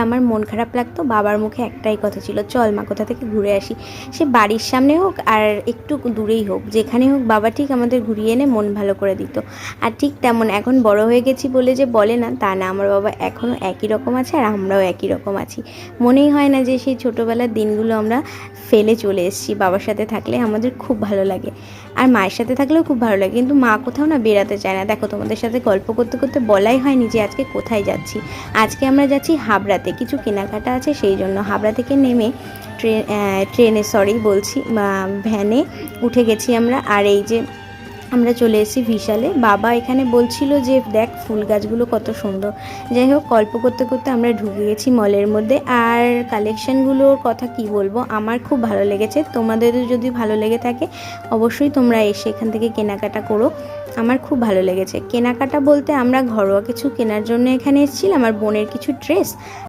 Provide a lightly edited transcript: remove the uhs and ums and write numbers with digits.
আমার মন খারাপ লাগতো, বাবার মুখে একটাই কথা ছিল, চল মা কোথা থেকে ঘুরে আসি। সে বাড়ির সামনে হোক আর একটু দূরেই হোক, যেখানে হোক বাবা ঠিক আমাদের ঘুরিয়ে এনে মন ভালো করে দিত। আর ঠিক তেমন এখন বড় হয়ে গেছি বলে যে বলে না তা না, আমার বাবা এখনও একই রকম আছে আর আমরাও একই রকম আছি। মনেই হয় না যে সেই ছোটোবেলার দিনগুলো আমরা ফেলে চলে এসেছি। বাবার সাথে থাকলে আমাদের খুব ভালো লাগে, আর মায়ের সাথে থাকলেও খুব ভালো লাগে, কিন্তু মা কোথাও না বেরাতে চায় না। দেখো তোমাদের সাথে গল্প করতে করতে বলাই হয়নি যে আজকে কোথায় যাচ্ছি। আজকে আমরা যাচ্ছি হাবড়াতে, কিছু কেনাকাটা আছে সেই জন্য। হাবড়া থেকে নেমে ভ্যানে উঠে গেছি আমরা। আর এই যে আমরা চলে এসেছি বিশালে। বাবা এখানে বলছিল যে দেখ ফুল গাছগুলো কত সুন্দর। যাই হোক, গল্প করতে করতে আমরা ঢুকে গেছি মলের মধ্যে। আর কালেকশানগুলোর কথা কি বলবো, আমার খুব ভালো লেগেছে। তোমাদেরও যদি ভালো লেগে থাকে অবশ্যই তোমরা এসে এখান থেকে কেনাকাটা করো। আমার খুব ভালো লেগেছে। কেনাকাটা বলতে আমরা ঘরোয়া কিছু কেনার জন্য এখানে এসেছিলাম, আমার বোনের কিছু ড্রেস